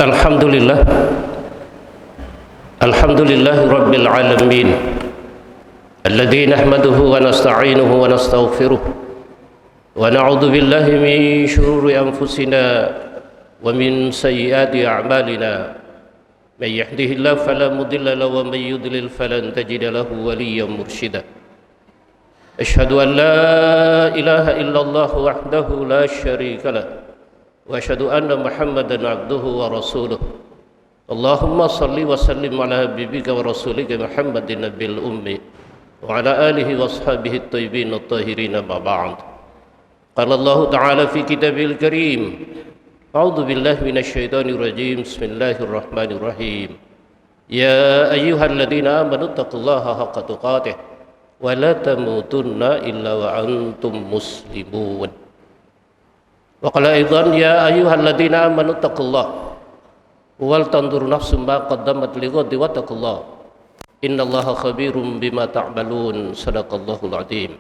Alhamdulillah, Alhamdulillahi Rabbil Alamin, alladzi nahmaduhu wa nasta'inuhu wa nastaghfiruh wa na'udzu billahi min shururi anfusina wa min sayyiati a'malina. May yahdihillahu fala mudilla lahu wa may yudlil falan tajida lahu waliyyan mursyida. Asyhadu an la ilaha illallah wahdahu la syarika lah wa asyhadu anna Muhammadan abduhu wa rasuluh. Allahumma salli wa sallim ala habibika wa rasulika Muhammadin nabil ummi wa ala alihi wa ashabihi at-tayyibin at-tahirin ma ba'd. Qala Allah ta'ala fi kitabil karim, a'udzu billahi minasy syaithanir rajim, bismillahirrahmanirrahim. Ya ayyuhalladzina amanu taqullaha haqqa tuqatih wa la tamutunna illa wa antum muslimun. Wa qala aidan ya ayyuhalladzina amanu taqullaha wal tanzur nafsum ma qaddamat lighadin wattaqullah innallaha khabirum bima ta'malun. Shadaqallahul azim.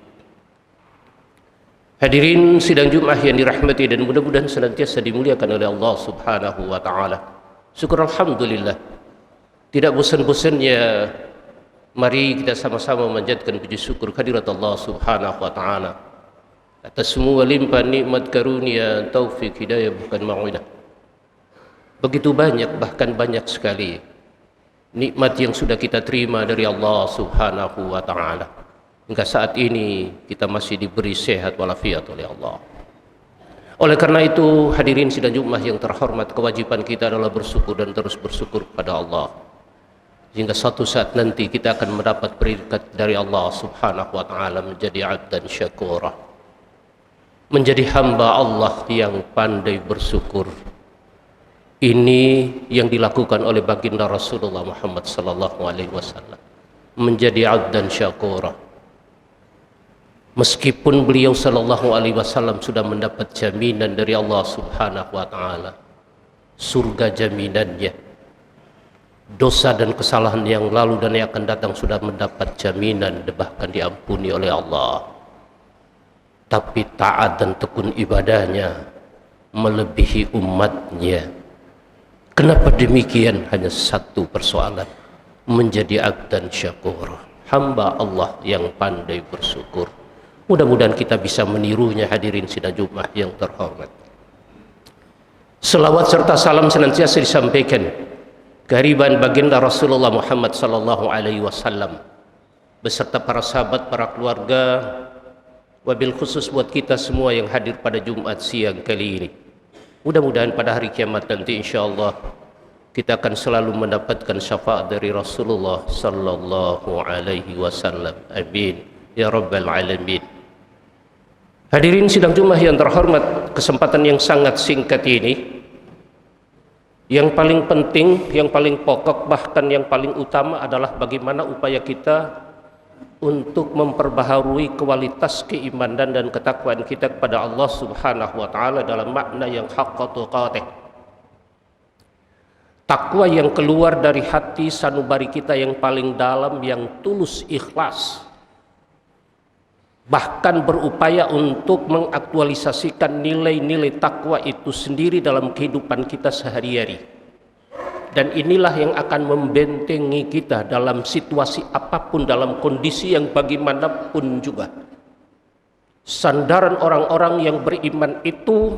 Hadirin sidang Jumat yang dirahmati dan mudah-mudahan senantiasa dimuliakan oleh Allah Subhanahu wa taala. Syukur alhamdulillah. Tidak bosan-bosannya mari kita sama-sama memanjatkan puji syukur kehadirat Allah Subhanahu wa taala atas semua limpah nikmat karunia, taufik, hidayah bukan mau'idah. Begitu banyak, bahkan banyak sekali nikmat yang sudah kita terima dari Allah Subhanahu wa taala. Hingga saat ini kita masih diberi sehat walafiat oleh Allah. Oleh karena itu, hadirin sidang Jumat yang terhormat, kewajiban kita adalah bersyukur dan terus bersyukur kepada Allah. Hingga suatu saat nanti kita akan mendapat berkat dari Allah Subhanahu wa taala menjadi abdan syakura. Menjadi hamba Allah yang pandai bersyukur. Ini yang dilakukan oleh baginda Rasulullah Muhammad sallallahu alaihi wasallam, menjadi abdan syakura. Meskipun beliau sallallahu alaihi wasallam sudah mendapat jaminan dari Allah Subhanahu wa taala, surga jaminannya, dosa dan kesalahan yang lalu dan yang akan datang sudah mendapat jaminan bahkan diampuni oleh Allah. Tapi taat dan tekun ibadahnya melebihi umatnya. Kenapa demikian? Hanya satu persoalan, menjadi abdan syakur, hamba Allah yang pandai bersyukur. Mudah-mudahan kita bisa menirunya, hadirin sidang Jumat yang terhormat. Selawat serta salam senantiasa disampaikan kehadiran baginda Rasulullah Muhammad sallallahu alaihi wasallam beserta para sahabat, para keluarga, wabil khusus buat kita semua yang hadir pada Jumat siang kali ini. Mudah-mudahan pada hari kiamat nanti insyaallah kita akan selalu mendapatkan syafaat dari Rasulullah sallallahu alaihi wasallam. Amin ya rabbal alamin. Hadirin sidang Jumat yang terhormat, kesempatan yang sangat singkat ini, yang paling penting, yang paling pokok, bahkan yang paling utama adalah bagaimana upaya kita untuk memperbaharui kualitas keimanan dan ketakwaan kita kepada Allah Subhanahu wa taala dalam makna yang haqqa tuqatih. Takwa yang keluar dari hati sanubari kita yang paling dalam, yang tulus ikhlas. Bahkan berupaya untuk mengaktualisasikan nilai-nilai takwa itu sendiri dalam kehidupan kita sehari-hari. Dan inilah yang akan membentengi kita dalam situasi apapun, dalam kondisi yang bagaimanapun juga. Sandaran orang-orang yang beriman itu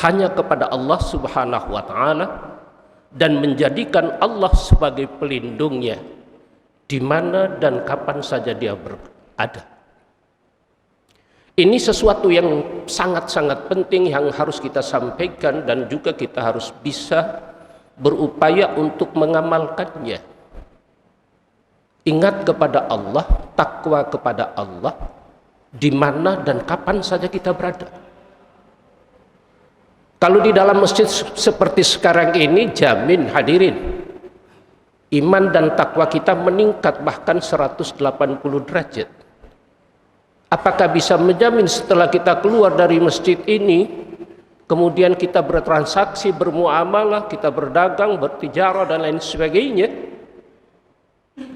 hanya kepada Allah Subhanahu wa taala dan menjadikan Allah sebagai pelindungnya di mana dan kapan saja dia berada. Ini sesuatu yang sangat-sangat penting yang harus kita sampaikan dan juga kita harus bisa berupaya untuk mengamalkannya. Ingat kepada Allah, takwa kepada Allah di mana dan kapan saja kita berada. Kalau di dalam masjid seperti sekarang ini, jamin hadirin, iman dan takwa kita meningkat bahkan 180 derajat. Apakah bisa menjamin setelah kita keluar dari masjid ini, kemudian kita bertransaksi, bermuamalah, kita berdagang, bertijarah dan lain sebagainya,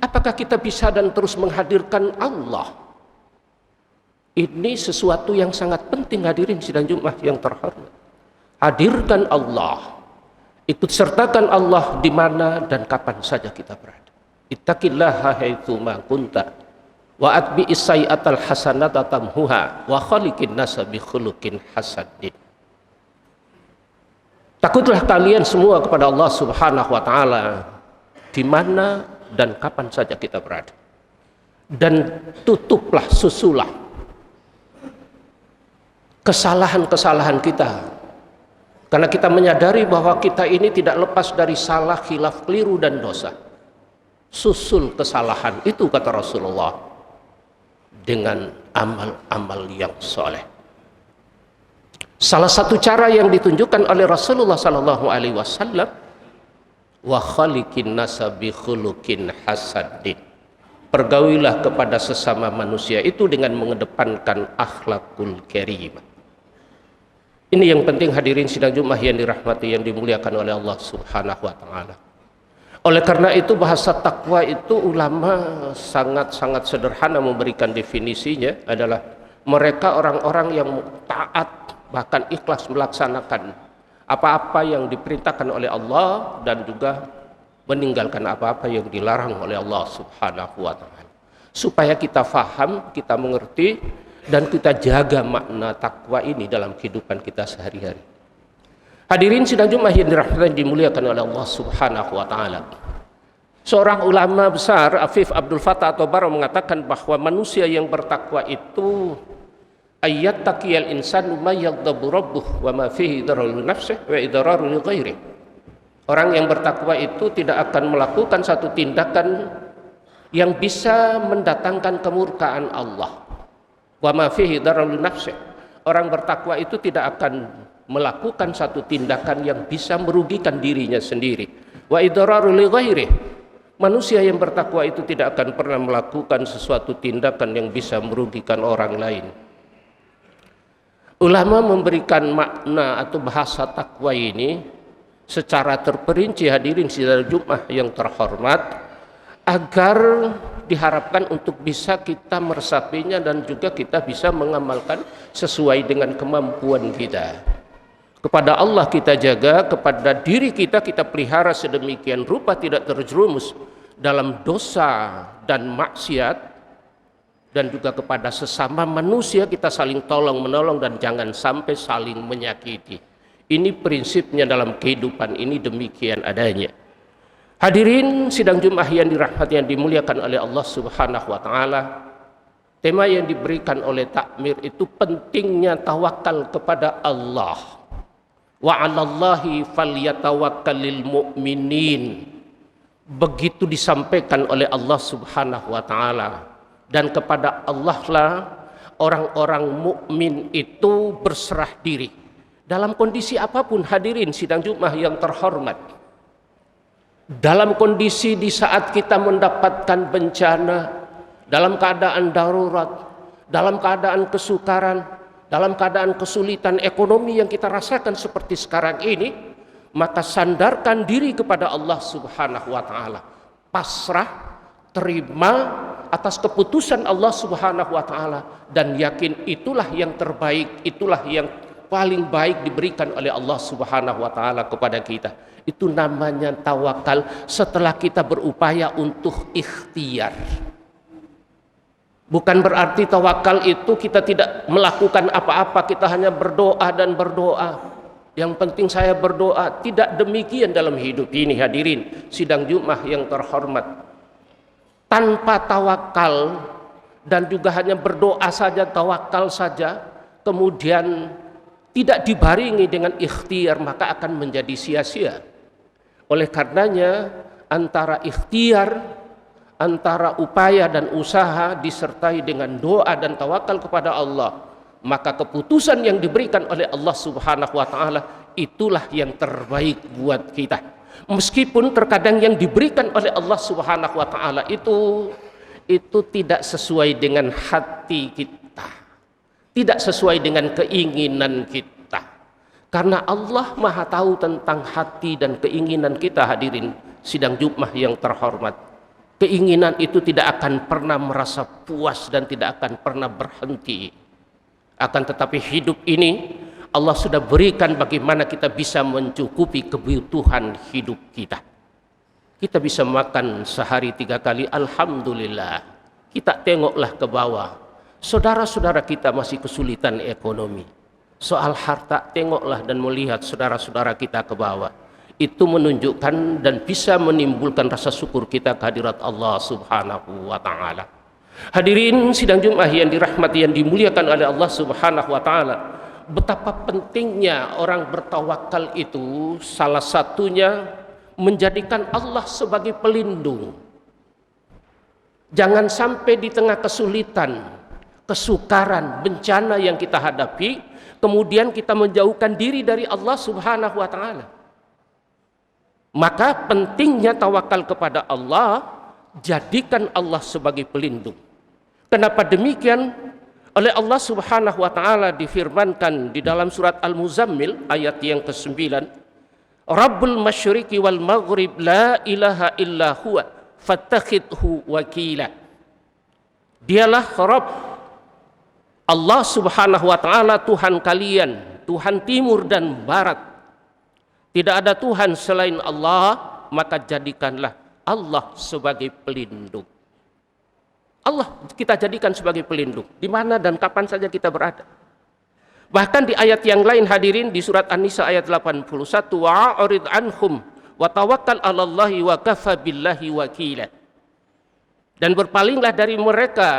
apakah kita bisa dan terus menghadirkan Allah? Ini sesuatu yang sangat penting, hadirin sidang Jumat yang terhormat. Hadirkan Allah. Ikut sertakan Allah di mana dan kapan saja kita berada. Ittaqillaha haitsu ma kunta wa atbi'is sayyi'atal hasanata tamhuha wa khaliqin nasa bi khuluqin hasanin. Takutlah kalian semua kepada Allah Subhanahu wa taala di mana dan kapan saja kita berada. Dan tutuplah, susulah kesalahan-kesalahan kita. Karena kita menyadari bahwa kita ini tidak lepas dari salah, khilaf, keliru dan dosa. Susul kesalahan itu, kata Rasulullah, dengan amal-amal yang soleh. Salah satu cara yang ditunjukkan oleh Rasulullah sallallahu alaihi wasallam, wa khaliqin nasa bi khuluqin hasanin. Pergaulilah kepada sesama manusia itu dengan mengedepankan akhlakul karimah. Ini yang penting hadirin sidang Jumat yang dirahmati, yang dimuliakan oleh Allah Subhanahu wa taala. Oleh karena itu bahasa takwa itu ulama sangat-sangat sederhana memberikan definisinya adalah mereka orang-orang yang taat, bahkan ikhlas melaksanakan apa-apa yang diperintahkan oleh Allah dan juga meninggalkan apa-apa yang dilarang oleh Allah Subhanahu wa taala. Supaya kita faham, kita mengerti, dan kita jaga makna takwa ini dalam kehidupan kita sehari-hari. Hadirin sidang Jumat yang dirahmati dimuliakan oleh Allah Subhanahu wa taala. Seorang ulama besar, Afif Abdul Fattah At-Tabar, mengatakan bahwa manusia yang bertakwa itu ayat taqiyal insanu ma yaghdabu rabbuh wa ma fihi dararul nafsihi wa idrarul li ghairihi. Orang yang bertakwa itu tidak akan melakukan satu tindakan yang bisa mendatangkan kemurkaan Allah. Wa ma fihi dararul nafsihi. Orang bertakwa itu tidak akan melakukan satu tindakan yang bisa merugikan dirinya sendiri. Wa idrarul li ghairihi. Manusia yang bertakwa itu tidak akan pernah melakukan sesuatu tindakan yang bisa merugikan orang lain. Ulama memberikan makna atau bahasa takwa ini secara terperinci, hadirin sidang Jumat yang terhormat, agar diharapkan untuk bisa kita meresapinya dan juga kita bisa mengamalkan sesuai dengan kemampuan kita. Kepada Allah kita jaga, kepada diri kita pelihara sedemikian rupa tidak terjerumus dalam dosa dan maksiat, dan juga kepada sesama manusia kita saling tolong menolong dan jangan sampai saling menyakiti. Ini prinsipnya dalam kehidupan ini, demikian adanya. Hadirin sidang Jumat yang dirahmati, yang dimuliakan oleh Allah Subhanahu wa taala. Tema yang diberikan oleh takmir itu pentingnya tawakal kepada Allah. Wa 'alallahi falyatawakkalul mu'minin. Begitu disampaikan oleh Allah Subhanahu wa taala, dan kepada Allah lah orang-orang mukmin itu berserah diri dalam kondisi apapun. Hadirin sidang Jumat yang terhormat, dalam kondisi di saat kita mendapatkan bencana, dalam keadaan darurat, dalam keadaan kesukaran, dalam keadaan kesulitan ekonomi yang kita rasakan seperti sekarang ini, maka sandarkan diri kepada Allah Subhanahu wa taala. Pasrah, terima atas keputusan Allah Subhanahu wa taala, dan yakin itulah yang terbaik, itulah yang paling baik diberikan oleh Allah Subhanahu wa taala kepada kita. Itu namanya tawakal setelah kita berupaya untuk ikhtiar. Bukan berarti tawakal itu kita tidak melakukan apa-apa, kita hanya berdoa dan berdoa. Yang penting saya berdoa. Tidak demikian dalam hidup ini, hadirin sidang Jumat yang terhormat. Tanpa tawakal dan juga hanya berdoa saja, tawakal saja, kemudian tidak dibaringi dengan ikhtiar, maka akan menjadi sia-sia. Oleh karenanya antara ikhtiar, antara upaya dan usaha disertai dengan doa dan tawakal kepada Allah, maka keputusan yang diberikan oleh Allah Subhanahu wa taala itulah yang terbaik buat kita. Meskipun terkadang yang diberikan oleh Allah Subhanahu wa taala itu tidak sesuai dengan hati kita, tidak sesuai dengan keinginan kita. Karena Allah Maha tahu tentang hati dan keinginan kita, hadirin sidang Jumat yang terhormat. Keinginan itu tidak akan pernah merasa puas dan tidak akan pernah berhenti. Akan tetapi hidup ini Allah sudah berikan bagaimana kita bisa mencukupi kebutuhan hidup kita. Kita bisa makan sehari 3 kali, alhamdulillah. Kita tengoklah ke bawah, saudara-saudara kita masih kesulitan ekonomi. Soal harta, tengoklah dan melihat saudara-saudara kita ke bawah. Itu menunjukkan dan bisa menimbulkan rasa syukur kita kehadirat Allah Subhanahu wa ta'ala. Hadirin sidang Jumat yang dirahmati, yang dimuliakan oleh Allah Subhanahu wa ta'ala, betapa pentingnya orang bertawakal itu, salah satunya menjadikan Allah sebagai pelindung. Jangan sampai di tengah kesulitan, kesukaran, bencana yang kita hadapi, kemudian kita menjauhkan diri dari Allah Subhanahu wa ta'ala. Maka pentingnya tawakal kepada Allah, jadikan Allah sebagai pelindung. Kenapa demikian? Oleh Allah Subhanahu wa ta'ala difirmankan di dalam surat Al-Muzammil ayat yang ke-9, Rabbul masyriqi wal maghrib la ilaha illa huwa fattakhidhu wakila. Dialah Rabb, Allah Subhanahu wa ta'ala, Tuhan kalian, Tuhan timur dan barat. Tidak ada Tuhan selain Allah, maka jadikanlah Allah sebagai pelindung. Allah kita jadikan sebagai pelindung di mana dan kapan saja kita berada. Bahkan di ayat yang lain hadirin, di surat An-Nisa ayat 81, wa'arid anhum wa tawakkal 'alallahi wa kafa billahi wakila. Dan berpalinglah dari mereka.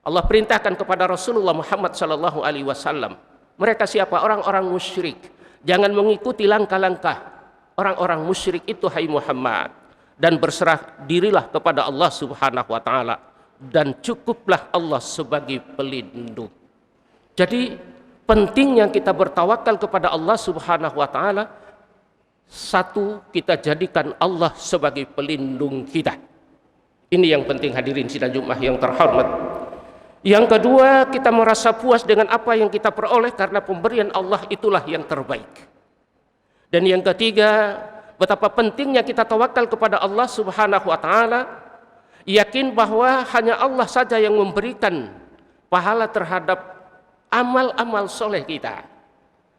Allah perintahkan kepada Rasulullah Muhammad sallallahu alaihi wasallam. Mereka siapa? Orang-orang musyrik. Jangan mengikuti langkah-langkah orang-orang musyrik itu, hai Muhammad. Dan berserah dirilah kepada Allah Subhanahu wa ta'ala, dan cukuplah Allah sebagai pelindung. Jadi pentingnya kita bertawakal kepada Allah Subhanahu wa ta'ala. Satu, kita jadikan Allah sebagai pelindung kita. Ini yang penting hadirin sidang Jumat yang terhormat. Yang kedua, kita merasa puas dengan apa yang kita peroleh karena pemberian Allah itulah yang terbaik. Dan yang ketiga, betapa pentingnya kita tawakal kepada Allah Subhanahu wa ta'ala, yakin bahwa hanya Allah saja yang memberikan pahala terhadap amal-amal soleh kita.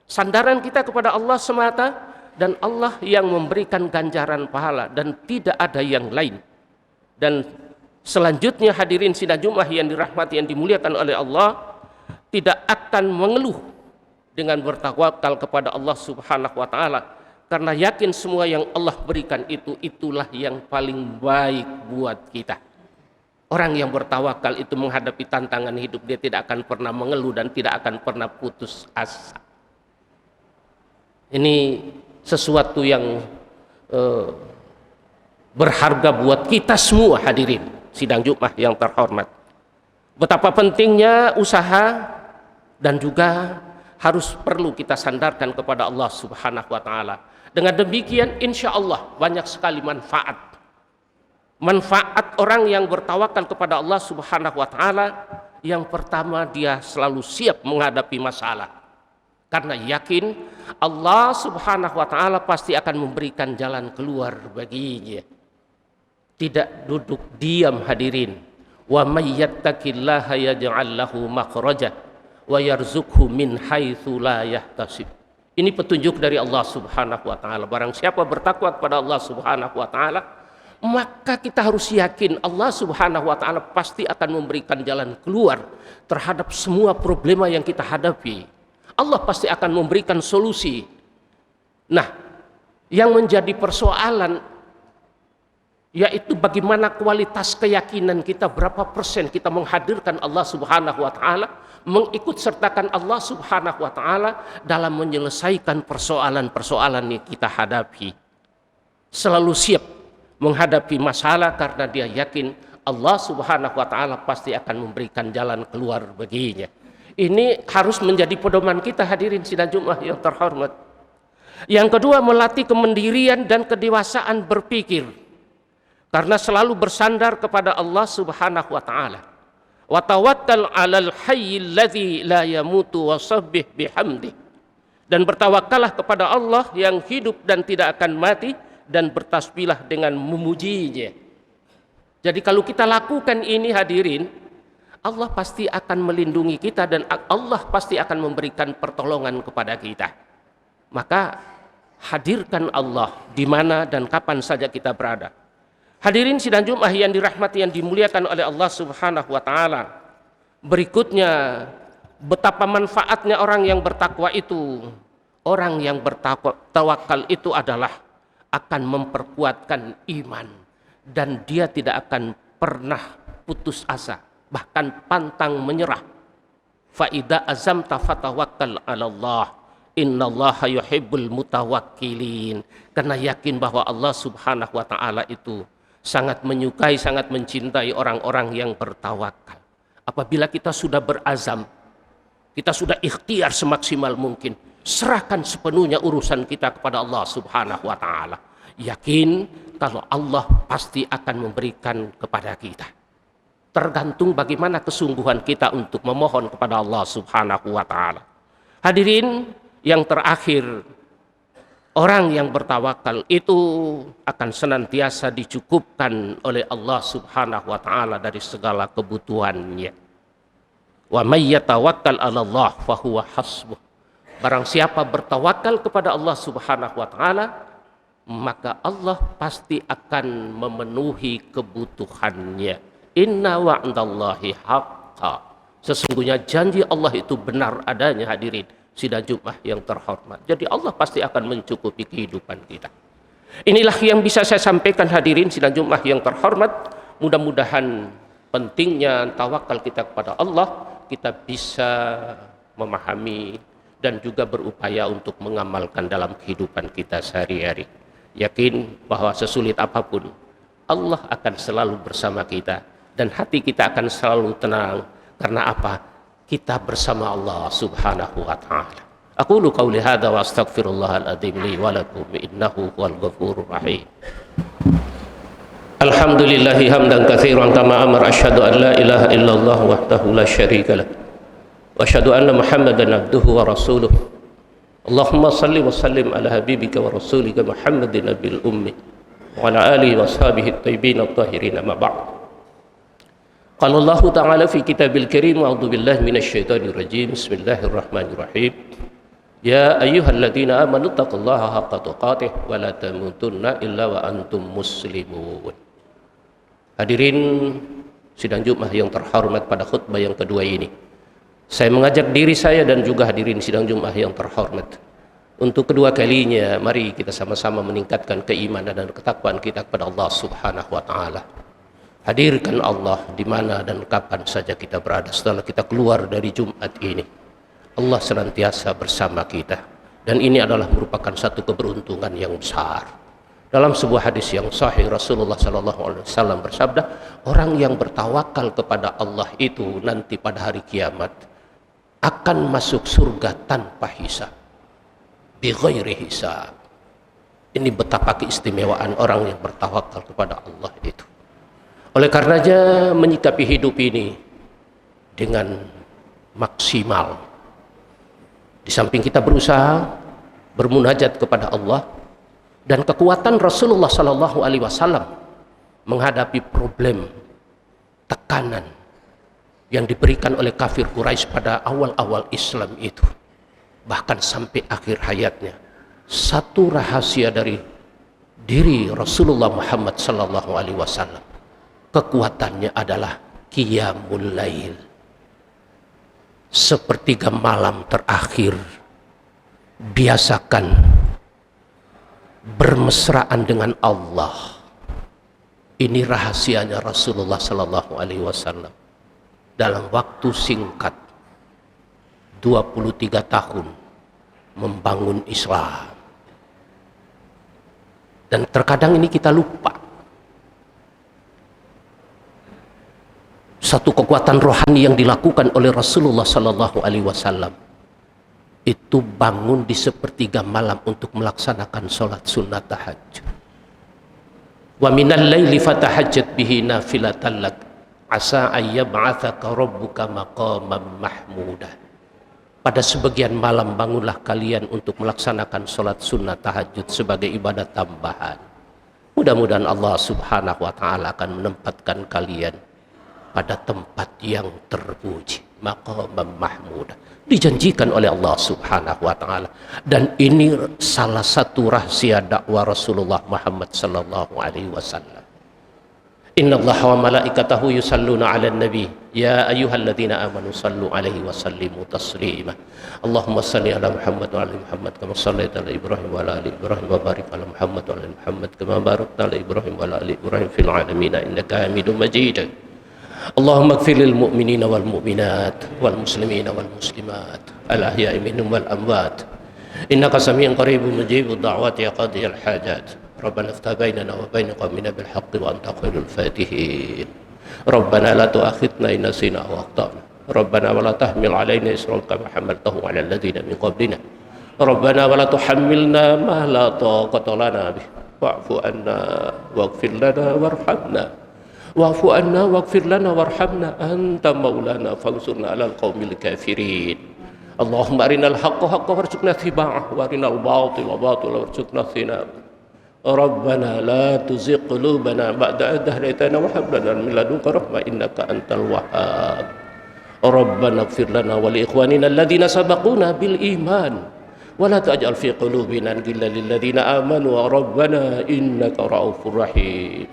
Sandaran kita kepada Allah semata, dan Allah yang memberikan ganjaran pahala dan tidak ada yang lain. Dan selanjutnya hadirin sidang Jumat yang dirahmati, yang dimuliakan oleh Allah, tidak akan mengeluh dengan bertawakal kepada Allah Subhanahu wa ta'ala. Karena yakin semua yang Allah berikan itulah yang paling baik buat kita. Orang yang bertawakal itu menghadapi tantangan hidup, dia tidak akan pernah mengeluh dan tidak akan pernah putus asa. Ini sesuatu yang berharga buat kita semua hadirin sidang Jumat yang terhormat. Betapa pentingnya usaha dan juga harus perlu kita sandarkan kepada Allah Subhanahu wa ta'ala. Dengan demikian insya Allah banyak sekali manfaat. Manfaat orang yang bertawakal kepada Allah Subhanahu wa ta'ala. Yang pertama, dia selalu siap menghadapi masalah. Karena yakin Allah Subhanahu wa ta'ala pasti akan memberikan jalan keluar baginya. Tidak duduk diam hadirin. Wa may yattaqillaha yaj'al lahu makhraja wa yarzuqhu min haitsu la yahtasib. Ini petunjuk dari Allah Subhanahu wa ta'ala. Barang siapa bertakwa kepada Allah Subhanahu wa ta'ala, maka kita harus yakin Allah Subhanahu wa ta'ala pasti akan memberikan jalan keluar terhadap semua problema yang kita hadapi. Allah pasti akan memberikan solusi. Nah, yang menjadi persoalan yaitu bagaimana kualitas keyakinan kita, berapa persen kita menghadirkan Allah Subhanahu wa ta'ala, mengikut sertakan Allah Subhanahu wa ta'ala dalam menyelesaikan persoalan-persoalan yang kita hadapi. Selalu siap menghadapi masalah karena dia yakin Allah Subhanahu wa ta'ala pasti akan memberikan jalan keluar baginya. Ini harus menjadi pedoman kita hadirin sidang Jumat yang terhormat. Yang kedua, melatih kemandirian dan kedewasaan berpikir. Karena selalu bersandar kepada Allah Subhanahu wa ta'ala. Wa tawakkal 'alal hayyil ladzi la yamutu wasabbih bihamdi. Dan bertawakallah kepada Allah yang hidup dan tidak akan mati, dan bertasbihlah dengan memujinya. Jadi kalau kita lakukan ini hadirin, Allah pasti akan melindungi kita dan Allah pasti akan memberikan pertolongan kepada kita. Maka hadirkan Allah di mana dan kapan saja kita berada. Hadirin sidang Jumat yang dirahmati, yang dimuliakan oleh Allah Subhanahu wa taala. Berikutnya, betapa manfaatnya orang yang bertakwa itu. Orang yang bertawakal itu adalah akan memperkuatkan iman dan dia tidak akan pernah putus asa, bahkan pantang menyerah. Fa idza azamta fatawakkal 'ala Allah. Innallaha yuhibbul mutawakkilin. Karena yakin bahwa Allah Subhanahu wa taala itu sangat menyukai, sangat mencintai orang-orang yang bertawakal. Apabila kita sudah berazam, kita sudah ikhtiar semaksimal mungkin, serahkan sepenuhnya urusan kita kepada Allah Subhanahu wa taala. Yakin kalau Allah pasti akan memberikan kepada kita. Tergantung bagaimana kesungguhan kita untuk memohon kepada Allah Subhanahu wa taala. Hadirin yang terakhir, orang yang bertawakal itu akan senantiasa dicukupkan oleh Allah Subhanahu wa taala dari segala kebutuhannya. Wa may yatawakkal 'ala Allah fa huwa hasbuh. Barang siapa bertawakal kepada Allah Subhanahu wa taala, maka Allah pasti akan memenuhi kebutuhannya. Inna wa'dallahi haqqan. Sesungguhnya janji Allah itu benar adanya, hadirin sidang Jumat yang terhormat. Jadi Allah pasti akan mencukupi kehidupan kita. Inilah yang bisa saya sampaikan, hadirin sidang Jumat yang terhormat. Mudah-mudahan pentingnya tawakal kita kepada Allah, kita bisa memahami dan juga berupaya untuk mengamalkan dalam kehidupan kita sehari-hari. Yakin bahwa sesulit apapun, Allah akan selalu bersama kita dan hati kita akan selalu tenang. Karena apa? Kita bersama Allah Subhanahu wa taala. Aqulu qauli hadza wa astaghfirullahal adzim li wa lakum innahu huwal ghafurur rahim. Alhamdulillahi hamdan katsiran kama amara, asyhadu an la ilaha illallah wahdahu la syarika lah. Wa asyhadu anna Muhammadan abduhu wa rasuluh. Allahumma salli wa sallim ala habibika wa rasulika Muhammadin nabil ummi wa ala alihi wa ashabihi at-tayyibin at-tahirin, amma ba'd. Qala Allah ta'ala fi kitabil karim, a'udzu billahi minasy syaithanir rajim. Bismillahirrahmanirrahim. Ya ayyuhalladzina amanu taqullaha haqqa tuqatih wa la tamutunna illa wa antum muslimun. Hadirin sidang Jumat yang terhormat, pada khutbah yang kedua ini saya mengajak diri saya dan juga hadirin sidang Jumat yang terhormat untuk kedua kalinya, mari kita sama-sama meningkatkan keimanan dan ketakwaan kita kepada Allah Subhanahu wa taala. Hadirkan Allah di mana dan kapan saja kita berada. Setelah kita keluar dari Jumat ini, Allah senantiasa bersama kita, dan ini adalah merupakan satu keberuntungan yang besar. Dalam sebuah hadis yang sahih, Rasulullah SAW bersabda, orang yang bertawakal kepada Allah itu nanti pada hari kiamat akan masuk surga tanpa hisab, bi ghairi hisab. Ini betapa keistimewaan orang yang bertawakal kepada Allah itu. Oleh karenanya, menyikapi hidup ini dengan maksimal. Di samping kita berusaha bermunajat kepada Allah, dan kekuatan Rasulullah SAW menghadapi problem, tekanan yang diberikan oleh kafir Quraisy pada awal-awal Islam itu, bahkan sampai akhir hayatnya. Satu rahasia dari diri Rasulullah Muhammad SAW, kekuatannya adalah qiyamul lail. Sepertiga malam terakhir, biasakan bermesraan dengan Allah. Ini rahasianya Rasulullah SAW. Dalam waktu singkat, 23 tahun membangun Islam. Dan terkadang ini kita lupa. Satu kekuatan rohani yang dilakukan oleh Rasulullah SAW itu bangun di sepertiga malam untuk melaksanakan sholat sunnat tahajud. Wa minal laili fatahajjat bihi nafilatan lak asa ayyab'atsaka rabbuka maqaman mahmuda. Pada sebagian malam bangunlah kalian untuk melaksanakan sholat sunnat tahajud sebagai ibadat tambahan. Mudah-mudahan Allah Subhanahu wa ta'ala akan menempatkan kalian pada tempat yang terpuji, maqam mahmud, dijanjikan oleh Allah Subhanahu wa taala. Dan ini salah satu rahasia dakwah Rasulullah Muhammad sallallahu alaihi wasallam. Innallaha wa malaikatahu yusalluna 'alan nabi ya ayyuhalladzina amanu sallu 'alaihi wa sallimu taslima. Allahumma shalli 'ala Muhammad wa 'ala Muhammad kama shallaita 'ala Ibrahim wa 'ala ali Ibrahim wa barik 'ala Muhammad wa 'ala Muhammad kama barakta 'ala Ibrahim wa 'ala ali Ibrahim fil 'alamin innaka Hamidum Majid. Allahumma ighfir lil mu'minina wal mu'minat wal muslimina wal muslimat al ahya'i minhum wal amwat innaka samii'un qaribun mujibud da'wati ya qadiyal hajat. ربنا افتح بيننا وبين قومنا بالحق وأنت خير الفاتحين. ربنا لا تؤاخذنا إن نسينا أو أخطأنا. ربنا ولا تحمل علينا إصرا كما حملته على الذين من قبلنا. ربنا ولا تحملنا ما لا طاقة لنا به واعف عنا واغفر لنا وارحمنا. واعف عنا واغفر لنا وارحمنا أنت مولانا فانصرنا على القوم الكافرين. اللهم أرنا الحق حقا وارزقنا اتباعه وأرنا الباطل باطلا وارزقنا اجتنابه. ربنا لا تزغ قلوبنا بعد إذ هديتنا وهب لنا من لدنك رحمة إنك أنت الوهاب. ربنا اغفر لنا ولإخواننا الذين سبقونا بالإيمان ولا تجعل في قلوبنا غلا للذين آمنوا ربنا إنك رؤوف رحيم.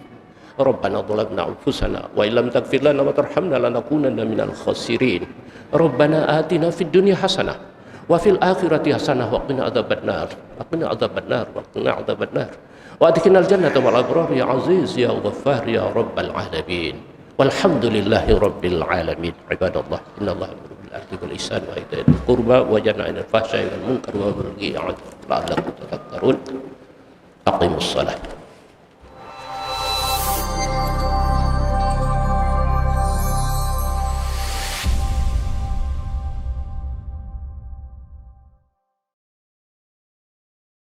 ربنا ظلمنا أنفسنا وإن لم تغفر لنا وترحمنا لنكونن من الخاسرين. ربنا آتنا في الدنيا حسنة وفي الآخرة حسنة وقنا عذاب النار وقنا عذاب النار وقنا عذاب النار وأدخلنا الجنة مع الأبرار يا عزيز يا غفار يا رب العالمين. والحمد لله رب العالمين. عباد الله إن الله يأمر بالعدل والإحسان وإيتاء ذي القربى وينهى عن الفحشاء والمنكر والبغي يعظكم لعلكم تذكرون. أقيموا الصلاة.